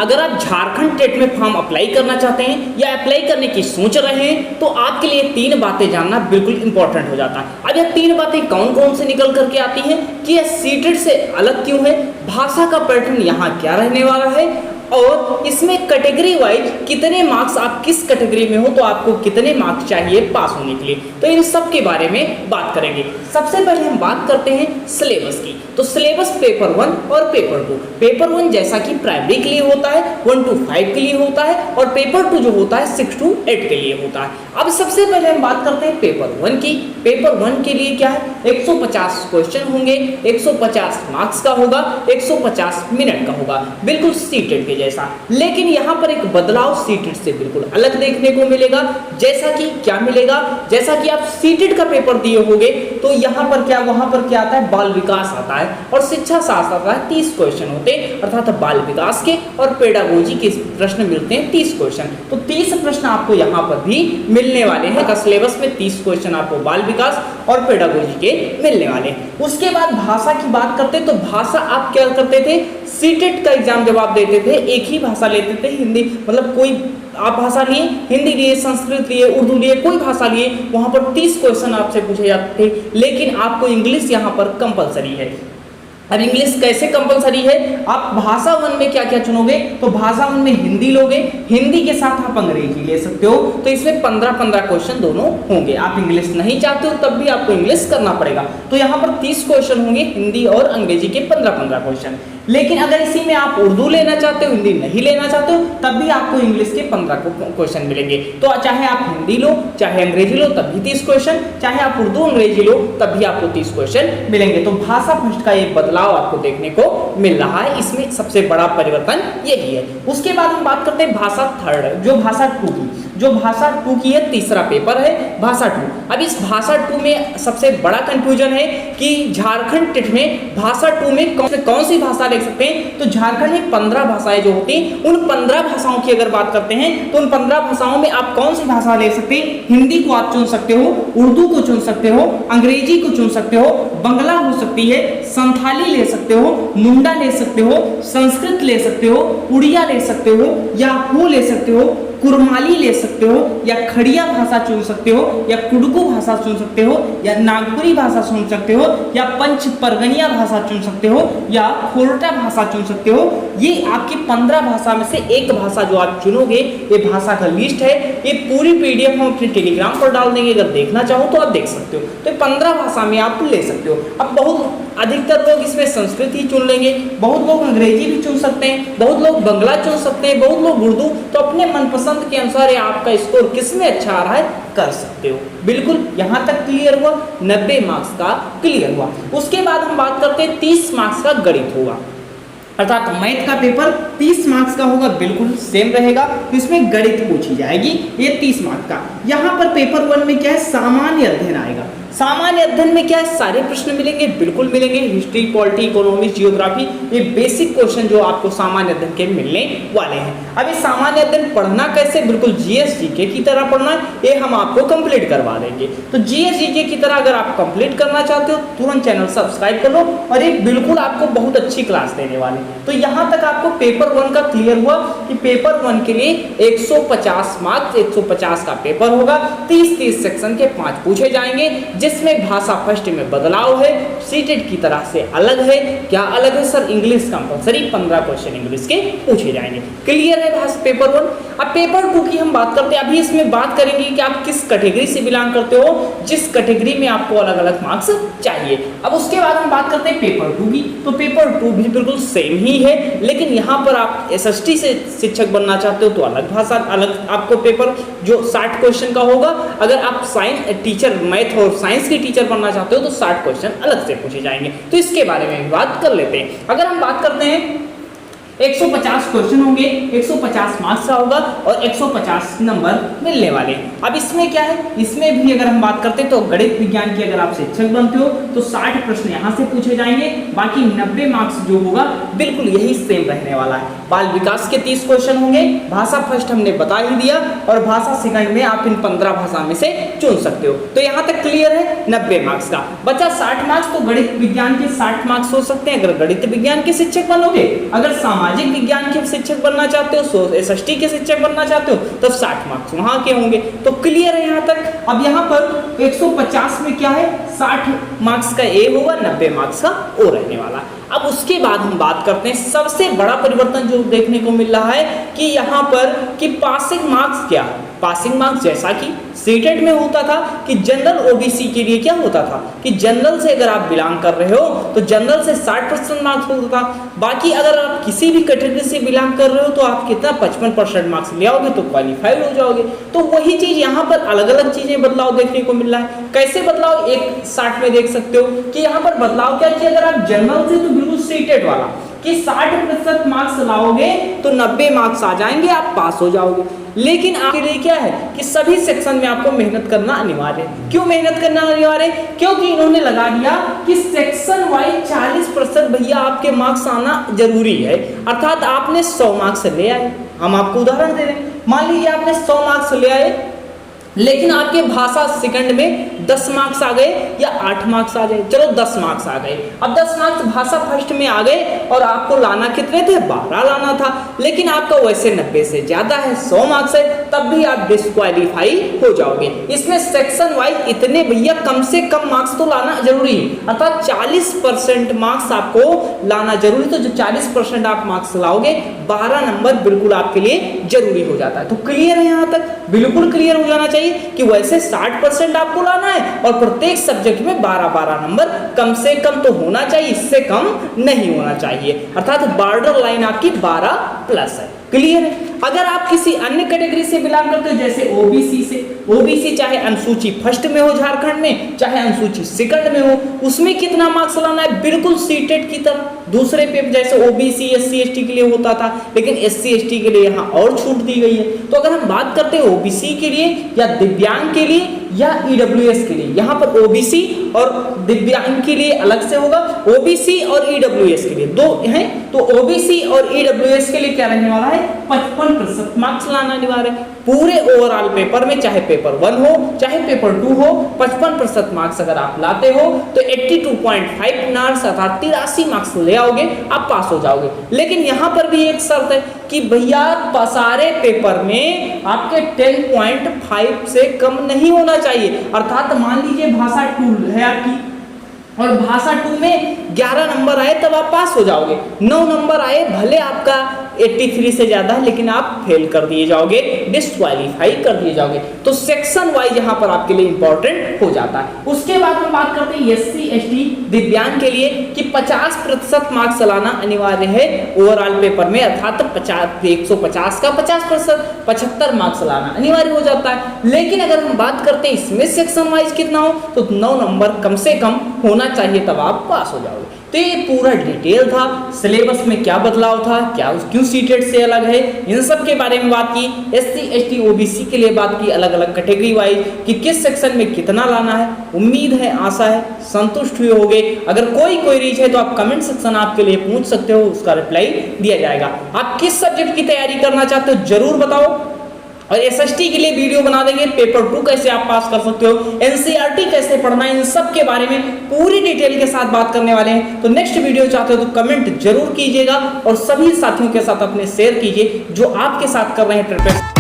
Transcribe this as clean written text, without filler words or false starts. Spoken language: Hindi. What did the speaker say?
अगर आप झारखंड टेट में फॉर्म अप्लाई करना चाहते हैं या अप्लाई करने की सोच रहे हैं तो आपके लिए 3 बातें जानना बिल्कुल इंपॉर्टेंट हो जाता है। अब यह 3 बातें कौन कौन से निकल करके आती हैं कि यह सीटेड से अलग क्यों है, भाषा का पैटर्न यहाँ क्या रहने वाला है, और इसमें कैटेगरी वाइज कितने मार्क्स, आप किस कैटेगरी में हो तो आपको कितने मार्क्स चाहिए पास होने के लिए, तो इन सब के बारे में बात करेंगे। सबसे पहले हम बात करते हैं सिलेबस की। तो सिलेबस पेपर 1 और पेपर 2। पेपर 1 जैसा कि प्राइमरी के लिए होता है 1 to 5 के लिए होता है, और पेपर 2 जो होता है 6 to 8 के लिए होता है। अब सबसे पहले हम बात करते हैं पेपर 1 की। पेपर 1 के लिए क्या है, 150 क्वेश्चन होंगे, 150 मार्क्स का होगा, 150 मिनट का होगा, बिल्कुल सीटेड के जैसा। लेकिन यहाँ पर एक बदलाव सीटेड से बिल्कुल अलग देखने को मिलेगा। जैसा कि क्या मिलेगा, जैसा कि आप सीटेड का पेपर दिए होंगे तो यहाँ पर क्या, वहां पर क्या आता है, बाल विकास आता है और शिक्षा शास्त्र आता है। 30 क्वेश्चन होते हैं, अर्थात बाल विकास के और पेडागोजी के प्रश्न मिलते हैं 30 क्वेश्चन। तो 30 प्रश्न आपको यहाँ पर भी मिलने वाले हैं का सिलेबस में। 30 क्वेश्चन आपको बाल विकास और पेडागोजी के मिलने वाले हैं। उसके बाद भाषा की बात करते तो भाषा आप क्या करते थे, सीटेट का एग्जाम जब आप देते थे एक ही भाषा लेते थे, हिंदी, मतलब कोई आप भाषा लिए, हिंदी लिए, संस्कृत लिए, उर्दू लिए, कोई भाषा लिए, वहां पर 30 क्वेश्चन आपसे पूछे जाते थे। लेकिन आपको इंग्लिश यहाँ पर कंपलसरी है। अब इंग्लिश कैसे कंपलसरी है, आप भाषा 1 में क्या क्या चुनोगे, तो भाषा 1 में हिंदी लोगे, हिंदी के साथ आप अंग्रेजी ले सकते हो, तो इसमें 15-15 क्वेश्चन दोनों होंगे। आप इंग्लिश नहीं चाहते हो तब भी आपको इंग्लिश करना पड़ेगा, तो यहाँ पर 30 क्वेश्चन होंगे, हिंदी और अंग्रेजी के 15-15 क्वेश्चन। लेकिन अगर इसी में आप उर्दू लेना चाहते हो, हिंदी नहीं लेना चाहते हो, तब भी आपको इंग्लिश के 15 क्वेश्चन मिलेंगे। तो चाहे आप हिंदी लो, चाहे अंग्रेजी लो, तब भी 30 क्वेश्चन, चाहे आप उर्दू अंग्रेजी लो, तब भी आपको 30 क्वेश्चन मिलेंगे। तो भाषा फर्स्ट का एक बदलाव आपको देखने को मिल रहा है, इसमें सबसे बड़ा परिवर्तन यही है। उसके बाद हम बात करते हैं भाषा 3, जो भाषा 2 की। जो भाषा 2 की है, तीसरा पेपर है भाषा 2। अब इस भाषा 2 में सबसे बड़ा कंफ्यूजन है कि झारखंड टेट में भाषा 2 में कौन सी भाषा ले सकते हैं। तो झारखंड में 15 भाषाएं जो होती हैं, उन 15 भाषाओं की अगर बात करते हैं तो उन 15 भाषाओं में आप कौन सी भाषा ले सकते हैं। हिंदी को आप चुन सकते हो, उर्दू को चुन सकते हो, अंग्रेजी को चुन सकते हो, बंगला हो सकती है, संथाली ले सकते हो, मुंडा ले सकते हो, संस्कृत ले सकते हो, उड़िया ले सकते हो, या हो ले सकते हो, कुरमाली ले सकते हो, या खड़िया भाषा चुन सकते हो, या कुडुकू भाषा चुन सकते हो, या नागपुरी भाषा चुन सकते हो, या पंच परगनिया भाषा चुन सकते हो, या खोरटा भाषा चुन सकते हो। ये आपकी 15 भाषा में से एक भाषा जो आप चुनोगे, ये भाषा का लिस्ट है। ये पूरी पीडीएफ हम अपने टेलीग्राम पर डाल देंगे, अगर देखना चाहो तो आप देख सकते हो। तो 15 भाषा में आप ले सकते हो। अब बहुत अधिकतर लोग इसमें संस्कृत ही चुन लेंगे, बहुत लोग अंग्रेजी भी चुन सकते हैं, बहुत लोग बंगला चुन सकते हैं, बहुत लोग उर्दू। तो अपने मनपसंद के अनुसार आपका स्कोर किसमें अच्छा आ रहा है कर सकते हो। बिल्कुल यहाँ तक क्लियर हुआ, 90 मार्क्स का क्लियर हुआ। उसके बाद हम बात करते हैं 30 मार्क्स का गणित होगा, अर्थात मैथ का पेपर 30 मार्क्स का होगा, बिल्कुल सेम रहेगा। इसमें गणित पूछी जाएगी, ये 30 मार्क्स का। यहाँ पर पेपर 1 में क्या है, सामान्य अध्ययन आएगा। सामान्य अध्ययन में क्या है, सारे प्रश्न मिलेंगे, बिल्कुल मिलेंगे। हिस्ट्री, पॉलिटी, इकोनॉमिक्स, जियोग्राफी, ये बेसिक क्वेश्चन जो आपको सामान्य अध्ययन के मिलने वाले हैं। अब इस सामान्य अध्ययन पढ़ना कैसे, बिल्कुल जीएस जीके की तरह पढ़ना है, ये हम आपको कंप्लीट करवा देंगे। तो जीएस जीके की तरह अगर आप कंप्लीट करना चाहते हो, तुरंत चैनल सब्सक्राइब कर लो, और ये बिल्कुल आपको बहुत अच्छी क्लास देने वाले। तो यहाँ तक आपको पेपर 1 का क्लियर हुआ कि पेपर 1 के लिए 150 मार्क्स, 150 का पेपर होगा। 30-30 सेक्शन के 5 पूछे जाएंगे, जिसमें भाषा फर्स्ट में बदलाव है, सीटेट की तरह से अलग है। क्या अलग है sir, English compulsory, 15 question English के पूछे जाएंगे। क्लियर है भाषा पेपर 1। अब पेपर 2 की हम बात करते हैं। अभी इसमें बात करेंगे कि आप किस कैटेगरी से बिलोंग करते हो, जिस कैटेगरी में आपको अलग अलग मार्क्स चाहिए। अब उसके बाद हम बात करते हैं पेपर 2 की। तो पेपर 2 भी बिल्कुल सेम ही है, लेकिन यहाँ पर आप एसएसटी से शिक्षक बनना चाहते हो तो अलग भाषा, अलग आपको पेपर जो 60 क्वेश्चन का होगा। अगर आप साइंस टीचर, मैथ और साइंस के टीचर बनना चाहते हो तो 60 क्वेश्चन अलग से पूछे जाएंगे। तो इसके बारे में भी बात कर लेते हैं। अगर हम बात करते हैं 150 क्वेश्चन होंगे, 150 मार्क्स का होगा और 150 नंबर मिलने वाले। अब इसमें क्या है, इसमें भी अगर हम बात करते हैं तो गणित विज्ञान की अगर आप शिक्षक बनते हो तो 60 प्रश्न यहाँ से पूछे जाएंगे, बाकी 90 मार्क्स जो होगा बिल्कुल यही सेम रहने वाला है। बाल विकास के 30 क्वेश्चन होंगे, भाषा फर्स्ट हमने बता ही दिया, और भाषा सेकंड में आप इन 15 भाषा में से चुन सकते हो। तो यहाँ तक क्लियर है, 90 मार्क्स का बचा 60 मार्क्स। तो गणित विज्ञान के 60 मार्क्स हो सकते हैं अगर गणित विज्ञान के शिक्षक बनोगे। अगर सामान्य सामाजिक विज्ञान के शिक्षक बनना चाहते हो, SST के शिक्षक बनना चाहते हो, तब 60 मार्क्स वहां के होंगे। तो क्लियर है यहाँ तक। अब यहाँ पर 150 में क्या है, 60 मार्क्स का ए होगा, 90 मार्क्स का ओ रहने वाला। अब उसके बाद हम बात करते हैं सबसे बड़ा परिवर्तन जो देखने को मिल रहा है कि यहाँ पर कि पासिंग मार्क्स क्या है। पासिंग मार्क्स जैसा कि सीटेट में होता था कि जनरल ओबीसी के लिए क्या होता था कि जनरल से अगर आप बिलोंग कर रहे हो तो जनरल से 60% मार्क्स होता था। बाकी अगर आप किसी भी कैटेगरी से बिलोंग कर रहे हो तो आप कितना 55% मार्क्स ले आओगे तो क्वालिफाइड हो जाओगे। तो वही चीज यहाँ पर अलग अलग चीजें बदलाव देखने को मिल रहा है। कैसे बदलाव, एक 60 में देख सकते हो कि यहाँ पर बदलाव क्या कि अगर आप जनरल से तो बिल्कुल सीटेट वाला कि 60% मार्क्स लाओगे तो 90 मार्क्स आ जाएंगे, आप पास हो जाओगे। लेकिन आपके लिए क्या है कि सभी सेक्शन में आपको मेहनत करना अनिवार्य है। क्यों मेहनत करना अनिवार्य है? क्योंकि इन्होंने लगा दिया कि सेक्शन वाइज 40% भैया आपके मार्क्स आना जरूरी है। अर्थात आपने 100 मार्क्स ले आए, हम आपको उदाहरण दे रहे हैं, मान लीजिए आपने 100 मार्क्स ले आए लेकिन आपके भाषा सेकंड में 10 मार्क्स आ गए या 8 मार्क्स आ गए, चलो 10 मार्क्स आ गए। अब 10 मार्क्स भाषा फर्स्ट में आ गए और आपको लाना कितने थे, 12 लाना था, लेकिन आपका वैसे 90 से ज्यादा है, 100 मार्क्स है, तब भी आप डिस्क्वालीफाई हो जाओगे। इसमें सेक्शन वाइज इतने भैया कम से कम मार्क्स तो लाना जरूरी है, अर्थात 40% मार्क्स आपको लाना जरूरी। तो जो 40% आप मार्क्स लाओगे 12 नंबर बिल्कुल आपके लिए जरूरी हो जाता है। तो क्लियर है यहाँ तक, बिल्कुल क्लियर हो जाना चाहिए कि वैसे 60% आपको लाना है और प्रत्येक सब्जेक्ट में 12-12 नंबर कम से कम तो होना चाहिए, इससे कम नहीं होना चाहिए। अर्थात बॉर्डर लाइन आपकी 12+ है। क्लियर है? अगर आप किसी अन्य कैटेगरी से बिलोंग करते हो जैसे ओबीसी से, ओबीसी चाहे अनुसूची फर्स्ट में हो झारखंड में, चाहे अनुसूची सेकंड में हो, उसमें कितना मार्क्स लाना है, बिल्कुल सीटेट की तरह दूसरे पे जैसे ओबीसी SC ST के लिए होता था, लेकिन SC ST के लिए यहाँ और छूट दी गई है। तो अगर हम बात करते हैं ओबीसी के लिए या दिव्यांग के लिए या EWS के लिए, यहाँ पर ओबीसी और दिव्यांग के लिए अलग से होगा, ओबीसी और EWS के लिए दो हैं। तो ओबीसी और EWS के लिए क्या रहने वाला है, 55% मार्क्स लाना अनिवार्य है। पूरे ओवरऑल पेपर में चाहे पेपर 1 हो चाहे पेपर 2 हो, 55% मार्क्स अगर आप लाते हो तो 82.5 मार्क्स अर्थात 83 मार्क्स ले आओगे, आप पास हो जाओगे। लेकिन यहाँ पर भी एक शर्त है कि भैया सारे पेपर में आपके 10.5 से कम नहीं होना चाहिए। अर्थात मान लीजिए भाषा 2 है आपकी और भाषा 2 में 11 नंबर आए तब आप पास हो जाओगे, 9 नंबर आए भले आपका 83 से ज्यादा है लेकिन आप फेल कर दिए जाओगे, डिस्क्वालीफाई कर दिए जाओगे। तो सेक्शन वाइज यहाँ पर आपके लिए इंपॉर्टेंट हो जाता है। उसके बाद हम बात करते हैं SC ST दिव्यांग के लिए कि 50% मार्क्स लाना अनिवार्य है ओवरऑल पेपर में, अर्थात 150 का 50%, 75 मार्क्स लाना अनिवार्य हो जाता है। लेकिन अगर हम बात करते हैं इसमें सेक्शन वाइज कितना हो तो 9 नंबर कम से कम होना चाहिए, तब आप पास हो जाओगे। तो ये पूरा डिटेल था, सिलेबस में क्या बदलाव था, क्या क्यों सीटेट से अलग है, इन सब के बारे में बात की। SC ST OBC के लिए बात की अलग अलग कैटेगरी वाइज कि किस सेक्शन में कितना लाना है। उम्मीद है, आशा है संतुष्ट हुए होंगे। अगर कोई क्वेरीज है तो आप कमेंट सेक्शन आपके लिए पूछ सकते हो, उसका रिप्लाई दिया जाएगा। आप किस सब्जेक्ट की तैयारी करना चाहते हो जरूर बताओ, और SST के लिए वीडियो बना देंगे, पेपर 2 कैसे आप पास कर सकते हो, NCERT कैसे पढ़ना है, इन सब के बारे में पूरी डिटेल के साथ बात करने वाले हैं। तो नेक्स्ट वीडियो चाहते हो तो कमेंट जरूर कीजिएगा और सभी साथियों के साथ अपने शेयर कीजिए जो आपके साथ कर रहे हैं प्रिपरेशन।